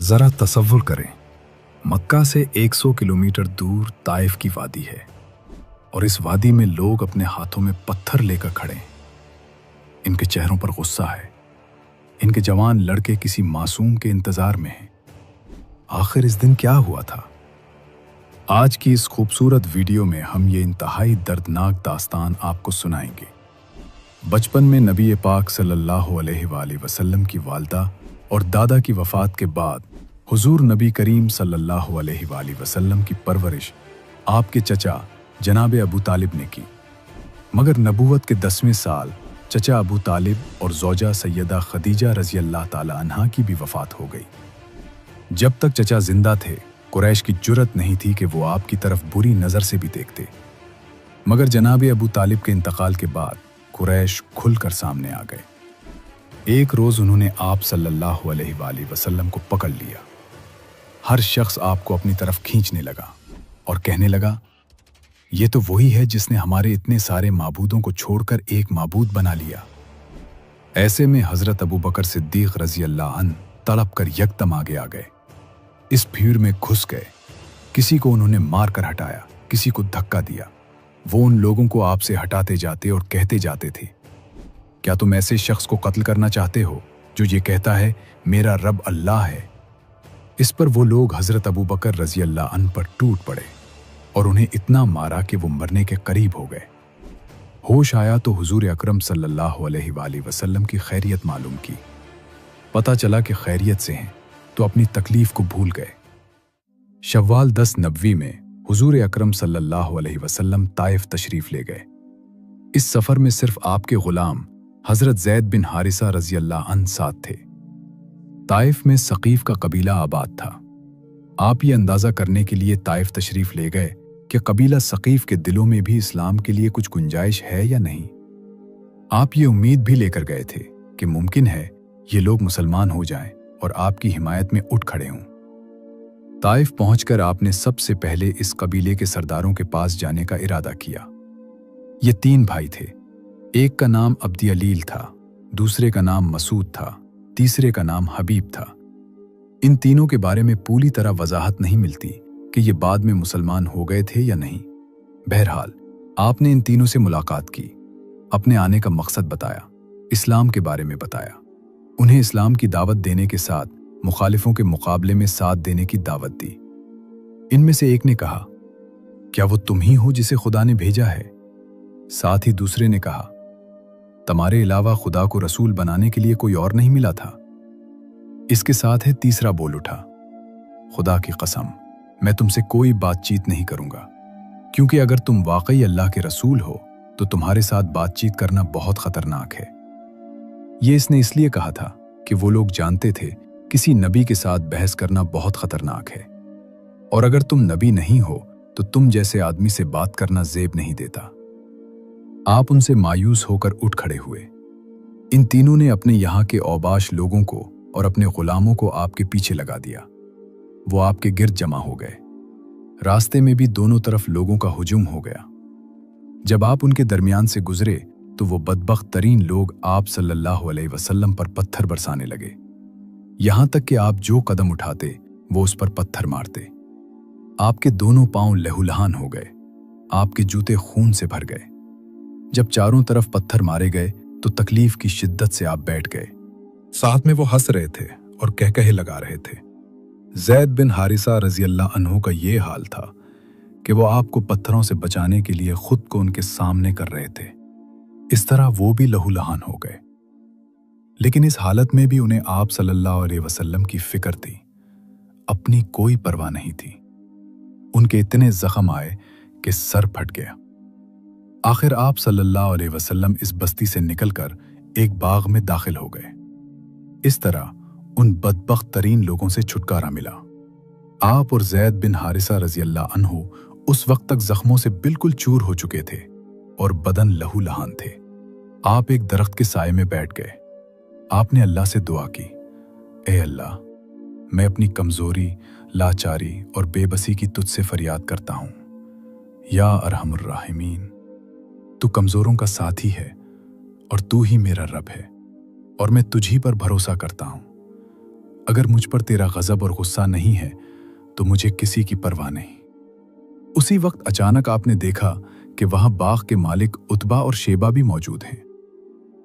ज़रा तसव्वुर करें, मक्का से 100 किलोमीटर दूर ताइफ की वादी है और इस वादी में लोग अपने हाथों में पत्थर लेकर खड़े हैं। इनके चेहरों पर गुस्सा है। इनके जवान लड़के किसी मासूम के इंतजार में हैं। आखिर इस दिन क्या हुआ था? आज की इस खूबसूरत वीडियो में हम ये इंतहाई दर्दनाक दास्तान आपको सुनाएंगे। बचपन में नबी पाक सल्लल्लाहु अलैहि वसल्लम की वालदा और दादा की वफ़ात के बाद हुजूर नबी करीम सल्लल्लाहु अलैहि वसल्लम की परवरिश आपके चचा जनाब अबू तालिब ने की। मगर नबूवत के 10वें साल चचा अबू तालिब और ज़ौजा सैयदा खदीजा रज़ी अल्लाह ताला अन्हा की भी वफ़ात हो गई। जब तक चचा जिंदा थे, कुरैश की जुर्रत नहीं थी कि वो आपकी तरफ बुरी नज़र से भी देखते। मगर जनाब अबू तालिब के इंतकाल के बाद कुरैश खुलकर सामने आ गए। एक रोज़ उन्होंने आप सल्लल्लाहु अलैहि वसल्लम को पकड़ लिया। हर शख्स आपको अपनी तरफ खींचने लगा और कहने लगा, ये तो वही है जिसने हमारे इतने सारे माबूदों को छोड़कर एक माबूद बना लिया। ऐसे में हज़रत अबू बकर सिद्दीक़ रज़ी अल्लाह अन्हु तड़प कर यकदम आगे आ गए। इस भीड़ में घुस गए। किसी को उन्होंने मार कर हटाया, किसी को धक्का दिया। वो उन लोगों को आपसे हटाते जाते और कहते जाते थे, क्या तुम ऐसे शख्स को कत्ल करना चाहते हो जो ये कहता है मेरा रब अल्लाह है? इस पर वो लोग हज़रत अबू बकर रज़ी अल्लाह अन्हु पर टूट पड़े और उन्हें इतना मारा कि वो मरने के करीब हो गए। होश आया तो हुजूर अकरम सल्लल्लाहु अलैहि वसल्लम की खैरियत मालूम की। पता चला कि खैरियत से हैं, तो अपनी तकलीफ को भूल गए। शव्वाल 10 नबवी में हुजूर अकरम सल्लल्लाहु अलैहि वसल्लम ताइफ तशरीफ ले गए। इस सफ़र में सिर्फ आपके ग़ुलाम हज़रत ज़ैद बिन हारिसा रज़ी अल्लाह अन्हु साथ थे। ताइफ में सक़ीफ़ का कबीला आबाद था। आप ये अंदाज़ा करने के लिए ताइफ तशरीफ़ ले गए कि कबीला सक़ीफ़ के दिलों में भी इस्लाम के लिए कुछ गुंजाइश है या नहीं। आप ये उम्मीद भी लेकर गए थे कि मुमकिन है ये लोग मुसलमान हो जाएं और आपकी हिमायत में उठ खड़े हों। ताइफ पहुंचकर आपने सबसे पहले इस कबीले के सरदारों के पास जाने का इरादा किया। ये 3 भाई थे। एक का नाम अब्दी अलील था, दूसरे का नाम मसूद था, तीसरे का नाम हबीब था। इन तीनों के बारे में पूरी तरह वजाहत नहीं मिलती कि ये बाद में मुसलमान हो गए थे या नहीं। बहरहाल आपने इन तीनों से मुलाकात की, अपने आने का मकसद बताया, इस्लाम के बारे में बताया। उन्हें इस्लाम की दावत देने के साथ मुखालिफों के मुकाबले में साथ देने की दावत दी। इनमें से एक ने कहा, क्या वो तुम ही हो जिसे खुदा ने भेजा है? साथ ही दूसरे ने कहा, तुम्हारे अलावा खुदा को रसूल बनाने के लिए कोई और नहीं मिला था। इसके साथ है तीसरा बोल उठा, खुदा की कसम, मैं तुमसे कोई बातचीत नहीं करूंगा, क्योंकि अगर तुम वाकई अल्लाह के रसूल हो तो तुम्हारे साथ बातचीत करना बहुत खतरनाक है। ये इसने इसलिए कहा था कि वो लोग जानते थे किसी नबी के साथ बहस करना बहुत खतरनाक है, और अगर तुम नबी नहीं हो तो तुम जैसे आदमी से बात करना जेब नहीं देता। आप उनसे मायूस होकर उठ खड़े हुए। इन तीनों ने अपने यहाँ के औबाश लोगों को और अपने गुलामों को आपके पीछे लगा दिया। वो आपके गिर्द जमा हो गए। रास्ते में भी दोनों तरफ लोगों का हुजूम हो गया। जब आप उनके दरमियान से गुजरे तो वो बदबख्त तरीन लोग आप सल्लल्लाहु अलैहि वसल्लम पर पत्थर बरसाने लगे। यहां तक कि आप जो कदम उठाते वो उस पर पत्थर मारते। आपके दोनों पांव लहूलुहान हो गए। आपके जूते खून से भर गए। जब चारों तरफ पत्थर मारे गए तो तकलीफ की शिद्दत से आप बैठ गए। साथ में वो हंस रहे थे और कहकहे लगा रहे थे। ज़ैद बिन हारिसा रज़ी अल्लाह अन्हु का ये हाल था कि वो आपको पत्थरों से बचाने के लिए खुद को उनके सामने कर रहे थे। इस तरह वो भी लहूलुहान हो गए। लेकिन इस हालत में भी उन्हें आप सल्लल्लाहु अलैहि वसल्लम की फिक्र थी। अपनी कोई परवाह नहीं थी। उनके इतने जख्म आए कि सर फट गया। आखिर आप सल्लल्लाहु अलैहि वसल्लम इस बस्ती से निकलकर एक बाग में दाखिल हो गए। इस तरह उन बदबख्त तरीन लोगों से छुटकारा मिला। आप और ज़ैद बिन हारिसा रज़ी अल्लाह अन्हु उस वक्त तक जख्मों से बिल्कुल चूर हो चुके थे और बदन लहूलुहान थे। आप एक दरख्त के साए में बैठ गए। आपने अल्लाह से दुआ की, ए अल्लाह, मैं अपनी कमजोरी, लाचारी और बेबसी की तुझसे फरियाद करता हूं। या अरहमुर राहिमीन, तू कमजोरों का साथी है और तू ही मेरा रब है और मैं तुझी पर भरोसा करता हूं। अगर मुझ पर तेरा गजब और गुस्सा नहीं है तो मुझे किसी की परवाह नहीं। उसी वक्त अचानक आपने देखा कि वहां बाग के मालिक उतबा और शेबा भी मौजूद हैं।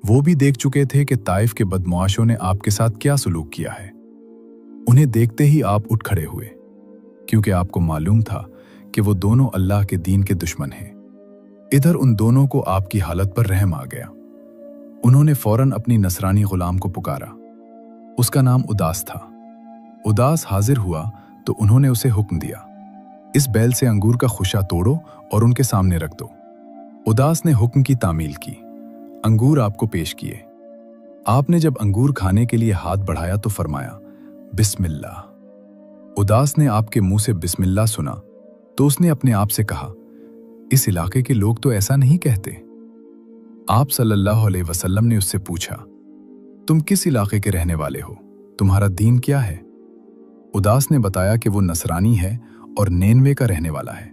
वो भी देख चुके थे कि ताइफ के बदमाशों ने आपके साथ क्या सलूक किया है। उन्हें देखते ही आप उठ खड़े हुए, क्योंकि आपको मालूम था कि वो दोनों अल्लाह के दीन के दुश्मन हैं। इधर उन दोनों को आपकी हालत पर रहम आ गया। उन्होंने फौरन अपनी नसरानी गुलाम को पुकारा। उसका नाम उदास था। उदास हाजिर हुआ तो उन्होंने उसे हुक्म दिया, इस बैल से अंगूर का खुशा तोड़ो और उनके सामने रख दो। उदास ने हुक्म की तामील की, अंगूर आपको पेश किए। आपने जब अंगूर खाने के लिए हाथ बढ़ाया तो फरमाया, बिस्मिल्लाह। उदास ने आपके मुंह से बिस्मिल्लाह सुना तो उसने अपने आप से कहा, इस इलाके के लोग तो ऐसा नहीं कहते। आप सल्लल्लाहु अलैहि वसल्लम ने उससे पूछा, तुम किस इलाके के रहने वाले हो, तुम्हारा दीन क्या है? उदास ने बताया कि वो नसरानी है और नेनवे का रहने वाला है।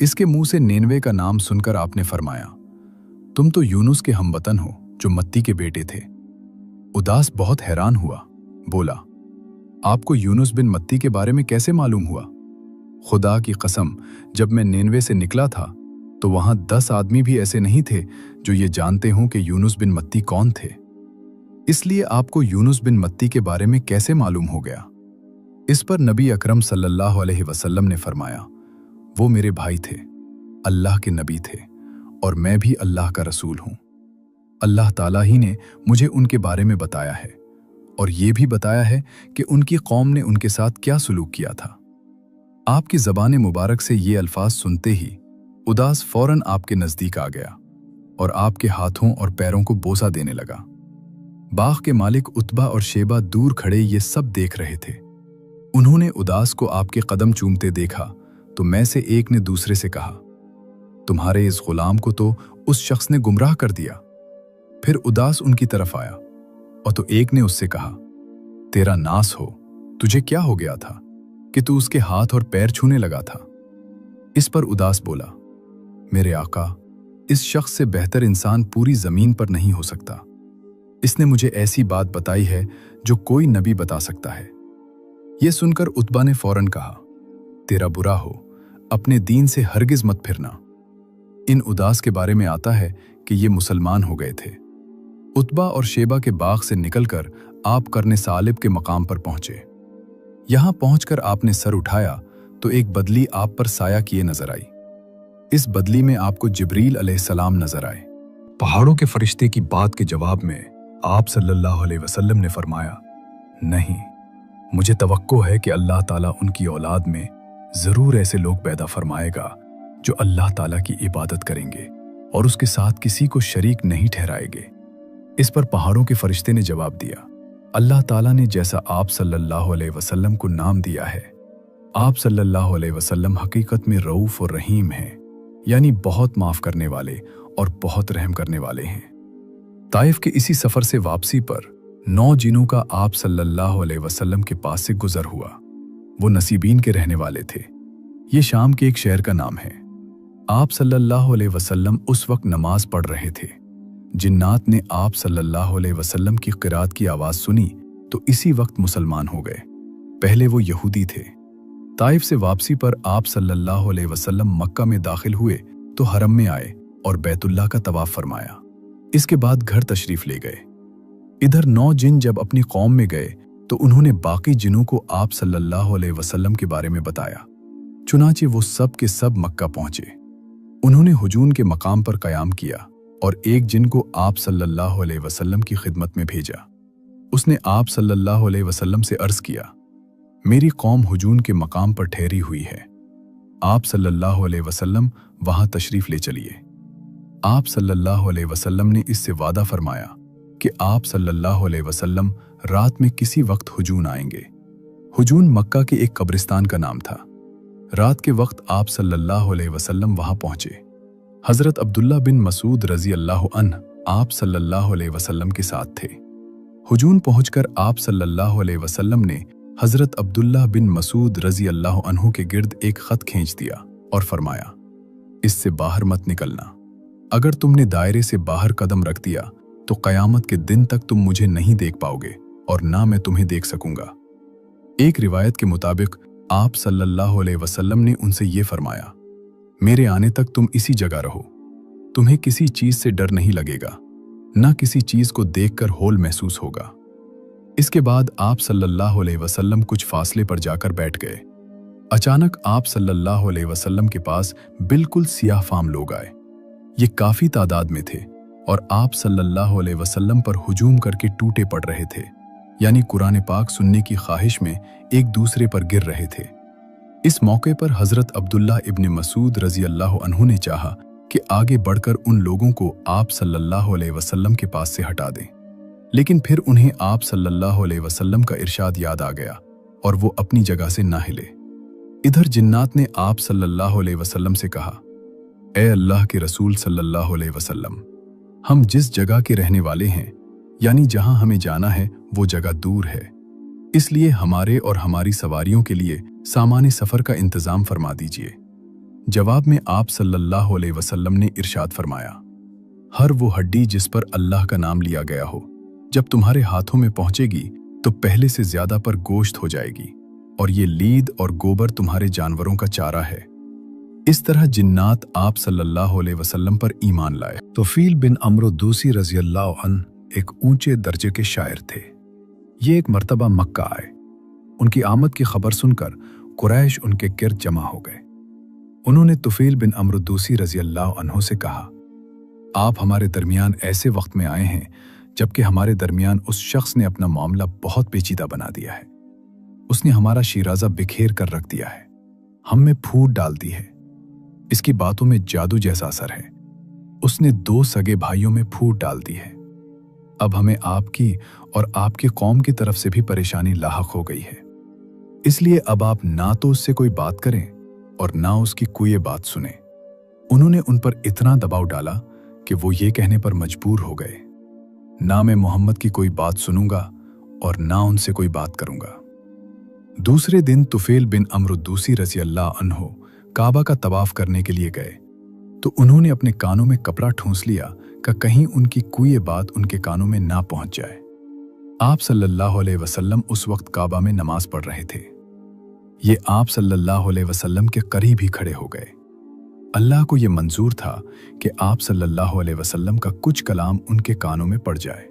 इसके मुंह से नेनवे का नाम सुनकर आपने फरमाया, तुम तो यूनुस के हमवतन हो जो मत्ती के बेटे थे। उदास बहुत हैरान हुआ, बोला, आपको यूनुस बिन मत्ती के बारे में कैसे मालूम हुआ? खुदा की कसम, जब मैं नेनवे से निकला था तो वहां 10 आदमी भी ऐसे नहीं थे जो ये जानते हों कि यूनुस बिन मत्ती कौन थे। इसलिए आपको यूनुस बिन मत्ती के बारे में कैसे मालूम हो गया? इस पर नबी अकरम सल्लल्लाहु अलैहि वसल्लम ने फरमाया, वो मेरे भाई थे, अल्लाह के नबी थे और मैं भी अल्लाह का रसूल हूं। अल्लाह ताला ही ने मुझे उनके बारे में बताया है और ये भी बताया है कि उनकी कौम ने उनके साथ क्या सलूक किया था। आपकी ज़बान मुबारक से ये अल्फाज सुनते ही उदास फौरन आपके नज़दीक आ गया और आपके हाथों और पैरों को बोसा देने लगा। बाग के मालिक उतबा और शेबा दूर खड़े ये सब देख रहे थे। उन्होंने उदास को आपके कदम चूमते देखा तो में से एक ने दूसरे से कहा, तुम्हारे इस गुलाम को तो उस शख्स ने गुमराह कर दिया। फिर उदास उनकी तरफ आया और तो एक ने उससे कहा, तेरा नास हो, तुझे क्या हो गया था कि तू उसके हाथ और पैर छूने लगा था? इस पर उदास बोला, मेरे आका, इस शख्स से बेहतर इंसान पूरी जमीन पर नहीं हो सकता। इसने मुझे ऐसी बात बताई है जो कोई नबी बता सकता है। यह सुनकर उतबा ने फौरन कहा, तेरा बुरा हो, अपने दीन से हरगिज मत फिरना। इन उदास के बारे में आता है कि ये मुसलमान हो गए थे। उतबा और शेबा के बाग से निकलकर आप करने सालिब के मकाम पर पहुंचे। यहां पहुंचकर आपने सर उठाया तो एक बदली आप पर साया किए नजर आई। इस बदली में आपको जिब्रील अलैहिस्सलाम नजर आए। पहाड़ों के फरिश्ते की बात के जवाब में आप सल्लल्लाहु अलैहि वसल्लम ने फरमाया, नहीं, मुझे तवक्को है कि अल्लाह ताला उनकी औलाद में जरूर ऐसे लोग पैदा फरमाएगा जो अल्लाह ताला की इबादत करेंगे और उसके साथ किसी को शरीक नहीं ठहराएंगे। इस पर पहाड़ों के फरिश्ते ने जवाब दिया, अल्लाह ताला ने जैसा आप सल्लल्लाहु अलैहि वसल्लम को नाम दिया है, आप सल्लल्लाहु अलैहि वसल्लम हकीकत में रऊफ और रहीम हैं, यानी बहुत माफ करने वाले और बहुत रहम करने वाले हैं। ताइफ के इसी सफर से वापसी पर 9 जिनों का आप सल्लल्लाहु अलैहि वसल्लम के पास से गुजर हुआ। वो नसीबीन के रहने वाले थे। ये शाम के एक शहर का नाम है। आप सल्लल्लाहु अलैहि वसल्लम उस वक्त नमाज पढ़ रहे थे। जिन्नात ने आप सल्लल्लाहु अलैहि वसल्लम की क़िरात की आवाज़ सुनी तो इसी वक्त मुसलमान हो गए। पहले वो यहूदी थे। ताइफ से वापसी पर आप सल्लल्लाहु अलैहि वसल्लम मक्का में दाखिल हुए तो हरम में आए और बैतुल्लाह का तवाफ फरमाया। इसके बाद घर तशरीफ ले गए। इधर 9 जिन जब अपनी कौम में गए तो उन्होंने बाकी जिनों को आप सल्लल्लाहु अलैहि वसल्लम के बारे में बताया। चुनाचे वो सब के सब मक्का पहुंचे। उन्होंने हुजूम के मकाम पर कयाम किया और एक जिन को आप सल्लल्लाहु अलैहि वसल्लम की खिदमत में भेजा। उसने आप सल्लल्लाहु अलैहि वसल्लम से अर्ज किया, मेरी कौम हुजूम के मकाम पर ठहरी हुई है, आप सल्लल्लाहु अलैहि वसल्लम वहां तशरीफ ले चलिए। आप सल्लल्लाहु अलैहि वसल्लम ने इससे वादा फरमाया कि आप सल्लल्लाहु अलैहि वसल्लम रात में किसी वक्त हुजून आएंगे। हुजून मक्का के एक कब्रिस्तान का नाम था। रात के वक्त आप सल्लल्लाहु अलैहि वसल्लम वहां पहुंचे। हजरत अब्दुल्ला बिन मसूद रजी अल्लाह अन्ह आप सल्लल्लाहु अलैहि वसल्लम के साथ थे। हुजून पहुंचकर आप सल्लल्लाहु अलैहि वसल्लम ने हजरत अब्दुल्ला बिन मसूद रजी अल्लाह अन्हु के गिर्द एक खत खींच दिया और फरमाया, इससे बाहर मत निकलना। अगर तुमने दायरे से बाहर कदम रख दिया तो कयामत के दिन तक तुम मुझे नहीं देख पाओगे और ना मैं तुम्हें देख सकूंगा। एक रिवायत के मुताबिक आप सल्लल्लाहु अलैहि वसल्लम ने उनसे ये फरमाया, मेरे आने तक तुम इसी जगह रहो, तुम्हें किसी चीज से डर नहीं लगेगा, ना किसी चीज को देखकर हौल महसूस होगा। इसके बाद आप सल्लल्लाहु अलैहि वसल्लम कुछ फासले पर जाकर बैठ गए। अचानक आप सल्लल्लाहु अलैहि वसल्लम के पास बिल्कुल सियाह फाम लोग आए। ये काफी तादाद में थे और आप सल्लल्लाहु अलैहि वसल्लम पर हुजूम करके टूटे पड़ रहे थे, यानी कुरान पाक सुनने की ख्वाहिश में एक दूसरे पर गिर रहे थे। इस मौके पर हजरत अब्दुल्लाह इब्न मसूद रजी अल्लाह अन्हु ने चाहा कि आगे बढ़कर उन लोगों को आप सल्लल्लाहु अलैहि वसल्लम के पास से हटा दें, लेकिन फिर उन्हें आप सल्लल्लाहु अलैहि वसल्लम का इरशाद याद आ गया और वो अपनी जगह से ना हिले। इधर जिन्नात ने आप सल्लल्लाहु अलैहि वसल्लम से कहा, ए अल्लाह के रसूल सल्लल्लाहु अलैहि वसल्लम, हम जिस जगह के रहने वाले हैं, यानी जहां हमें जाना है वो जगह दूर है, इसलिए हमारे और हमारी सवारियों के लिए सामान्य सफर का इंतजाम फरमा दीजिए। जवाब में आप सल्लल्लाहु अलैहि वसल्लम ने इरशाद फरमाया, हर वो हड्डी जिस पर अल्लाह का नाम लिया गया हो, जब तुम्हारे हाथों में पहुंचेगी तो पहले से ज्यादा पर गोश्त हो जाएगी, और ये लीद और गोबर तुम्हारे जानवरों का चारा है। इस तरह जिन्नात आप सल्लल्लाहु अलैहि वसल्लम पर ईमान लाए। तुफील बिन अम्र दूसी रजी अल्लाह अन्हु एक ऊंचे दर्जे के शायर थे। ये एक मर्तबा मक्का आए। उनकी आमद की खबर सुनकर कुरैश उनके गिर्द जमा हो गए। उन्होंने तुफील बिन अम्र दूसी रजी अल्लाह अन्हु से कहा, आप हमारे दरमियान ऐसे वक्त में आए हैं जबकि हमारे दरमियान उस शख्स ने अपना मामला बहुत पेचीदा बना दिया है। उसने हमारा शिराजा बिखेर कर रख दिया है, हम में फूट डाल दी है। इसकी बातों में जादू जैसा असर है। उसने 2 सगे भाइयों में फूट डाल दी है। अब हमें आपकी और आपकी कौम की तरफ से भी परेशानी लाहक हो गई है, इसलिए अब आप ना तो उससे कोई बात करें और ना उसकी कोई बात सुने। उन्होंने उन पर इतना दबाव डाला कि वो ये कहने पर मजबूर हो गए, ना मैं मोहम्मद की कोई बात सुनूंगा और ना उनसे कोई बात करूंगा। दूसरे दिन तुफेल बिन अम्र दूसी रजी अल्लाह अन्हु काबा का तवाफ करने के लिए गए तो उन्होंने अपने कानों में कपड़ा ठूंस लिया कि कहीं उनकी कोई बात उनके कानों में ना पहुंच जाए। आप सल्लल्लाहु अलैहि वसल्लम उस वक्त काबा में नमाज पढ़ रहे थे। ये आप सल्लल्लाहु अलैहि वसल्लम के करीब ही खड़े हो गए। अल्लाह को यह मंजूर था कि आप सल्लल्लाहु अलैहि वसल्लम का कुछ कलाम उनके कानों में पड़ जाए।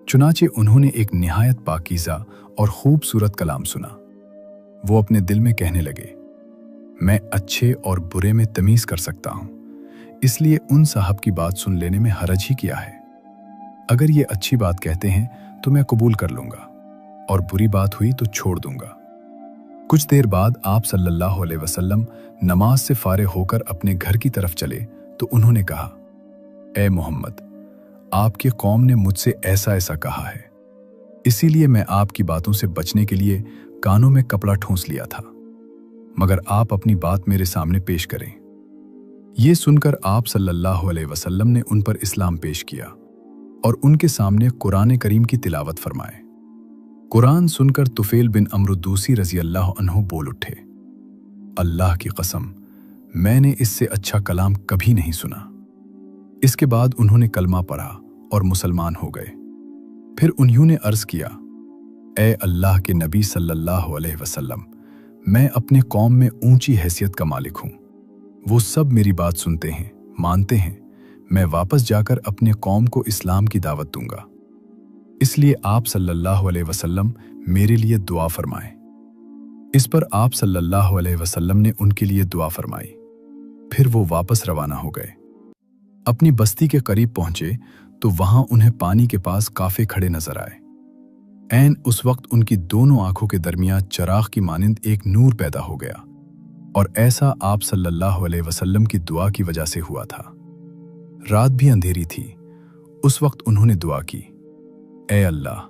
चुनाचे उन्होंने एक निहायत पाकीज़ा और खूबसूरत कलाम सुना। वो अपने दिल में कहने लगे, मैं अच्छे और बुरे में तमीज़ कर सकता हूं, इसलिए उन साहब की बात सुन लेने में हरज ही किया है। अगर ये अच्छी बात कहते हैं तो मैं कबूल कर लूंगा और बुरी बात हुई तो छोड़ दूंगा। कुछ देर बाद आप सल्लल्लाहु अलैहि वसल्लम नमाज से फारिग होकर अपने घर की तरफ चले तो उन्होंने कहा, ए मोहम्मद, आपकी कौम ने मुझसे ऐसा ऐसा कहा है, इसीलिए मैं आपकी बातों से बचने के लिए कानों में कपड़ा ठूंस लिया था, मगर आप अपनी बात मेरे सामने पेश करें। ये सुनकर आप सल्लल्लाहु अलैहि वसल्लम ने उन पर इस्लाम पेश किया और उनके सामने कुरान करीम की तिलावत फरमाए। कुरान सुनकर तुफेल बिन अम्र दूसी रजी अल्लाह अन्हु बोल उठे, अल्लाह की कसम, मैंने इससे अच्छा कलाम कभी नहीं सुना। इसके बाद उन्होंने कलमा पढ़ा और मुसलमान हो गए। फिर उन्होंने अर्ज किया, ए अल्लाह के नबी सल्लल्लाहु अलैहि वसल्लम, मैं अपने कौम में ऊंची हैसियत का मालिक हूं। वो सब मेरी बात सुनते हैं, मानते हैं। मैं वापस जाकर अपने कौम को इस्लाम की दावत दूंगा, इसलिए आप सल्लल्लाहु अलैहि वसल्लम मेरे लिए दुआ फरमाएं। इस पर आप सल्लल्लाहु अलैहि वसल्लम ने उनके लिए दुआ फरमाई। फिर वो वापस रवाना हो गए। अपनी बस्ती के करीब पहुंचे तो वहां उन्हें पानी के पास काफे खड़े नजर आए। ऐन उस वक्त उनकी दोनों आंखों के दरमियान चराग की मानिंद एक नूर पैदा हो गया, और ऐसा आप सल्लल्लाहु अलैहि वसल्लम की दुआ की वजह से हुआ था। रात भी अंधेरी थी। उस वक्त उन्होंने दुआ की, ए अल्लाह,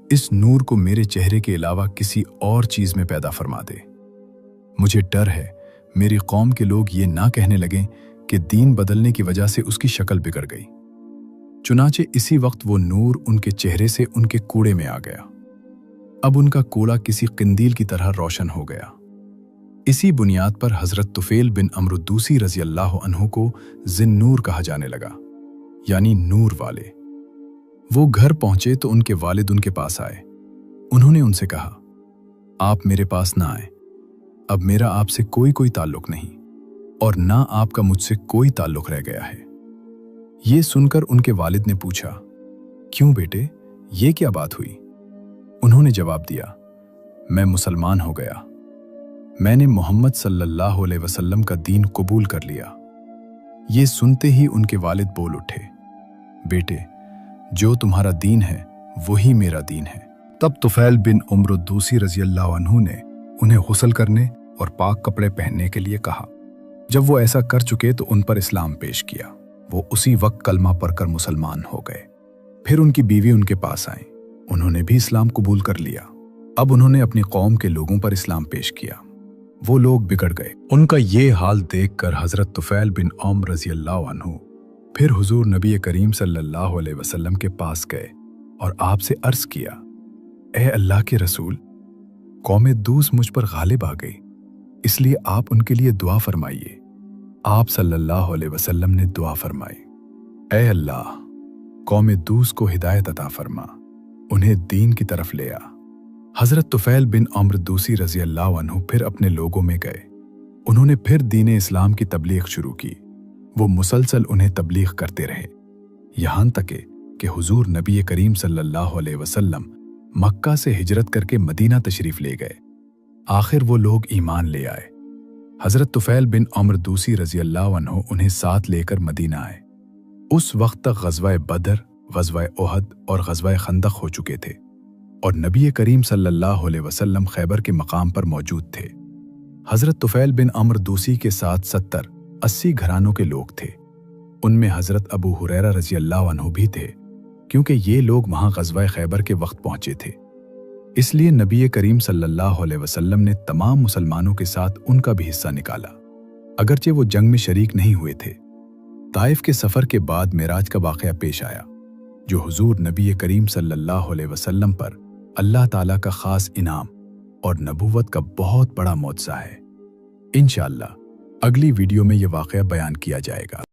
इस नूर को मेरे चेहरे के अलावा किसी और चीज में पैदा फरमा दे। मुझे डर है मेरी कौम के लोग ये ना कहने लगें कि दीन बदलने की वजह से उसकी शक्ल बिगड़ गई। चुनाचे इसी वक्त वो नूर उनके चेहरे से उनके कूड़े में आ गया। अब उनका कूड़ा किसी किंदील की तरह रोशन हो गया। इसी बुनियाद पर हजरत तुफेल बिन अम्र दूसी रजी अल्लाह अन्हु को जिन्नूर कहा जाने लगा, यानी नूर वाले। वो घर पहुंचे तो उनके वालिद उनके पास आए। उन्होंने उनसे कहा, आप मेरे पास ना आए। अब मेरा आपसे कोई ताल्लुक नहीं और ना आपका मुझसे कोई ताल्लुक रह गया है। ये सुनकर उनके वालिद ने पूछा, क्यों बेटे, ये क्या बात हुई? उन्होंने जवाब दिया, मैं मुसलमान हो गया। मैंने मोहम्मद सल्लल्लाहु अलैहि वसल्लम का दीन कबूल कर लिया। ये सुनते ही उनके वालिद बोल उठे, बेटे, जो तुम्हारा दीन है वही मेरा दीन है। तब तुफैल बिन उम्र दूसी रजी अल्लाह अन्हु ने उन्हें गुस्ल करने और पाक कपड़े पहनने के लिए कहा। जब वो ऐसा कर चुके तो उन पर इस्लाम पेश किया। वो उसी वक्त कलमा पढ़कर मुसलमान हो गए। फिर उनकी बीवी उनके पास आई, उन्होंने भी इस्लाम कबूल कर लिया। अब उन्होंने अपनी कौम के लोगों पर इस्लाम पेश किया। वो लोग बिगड़ गए। उनका ये हाल देखकर हजरत तुफैल बिन उम्र रजी अल्लाह अन्हु फिर हुजूर नबी करीम सल्लल्लाहु अलैहि वसल्लम के पास गए और आपसे अर्ज किया, ए अल्लाह के रसूल, कौम दूस मुझ पर गालिब आ गई, इसलिए आप उनके लिए दुआ फरमाइए। आप सल्लल्लाहु अलैहि वसल्लम ने दुआ फरमाई, ए अल्लाह, कौम दूस को हिदायत अता फरमा, उन्हें दीन की तरफ ले आ। हजरत तुफैल बिन उम्र दूसी रजी अल्लाह अन्हु फिर अपने लोगों में गए। उन्होंने फिर दीन इस्लाम की तबलीग शुरू की। वो मुसलसल उन्हें तबलीग करते रहे, यहां तक कि हुजूर नबी करीम सल्लल्लाहु अलैहि वसल्लम मक्का से हिजरत करके मदीना तशरीफ ले गए। आखिर वो लोग ईमान ले आए। हजरत तुफैल बिन उम्र दूसी रजी अल्लाह अन्हु उन्हें साथ लेकर मदीना आए। उस वक्त तक गज़वाए बदर, गज़वाए ओहद और गज़वाए खंदक हो चुके थे और नबी करीम सल्लल्लाहु अलैहि वसल्लम खैबर के मकाम पर मौजूद थे। हजरत तुफैल बिन उम्र दूसी के साथ 70-80 घरानों के लोग थे। उनमें हजरत अबू हुरैरा रजी अल्लाह अन्हु भी थे, क्योंकि ये लोग वहां गज़वाए खैबर के वक्त पहुंचे थे। इसलिए नबी करीम सल्लल्लाहु अलैहि वसल्लम ने तमाम मुसलमानों के साथ उनका भी हिस्सा निकाला, अगरचे वो जंग में शरीक नहीं हुए थे। ताइफ के सफर के बाद मेराज का वाक़या पेश आया, जो हुजूर नबी करीम सल्लल्लाहु अलैहि वसल्लम पर अल्लाह ताला का खास इनाम और नबूवत का बहुत बड़ा मौजज़ा है। इंशाअल्लाह अगली वीडियो में यह वाक़या बयान किया जाएगा।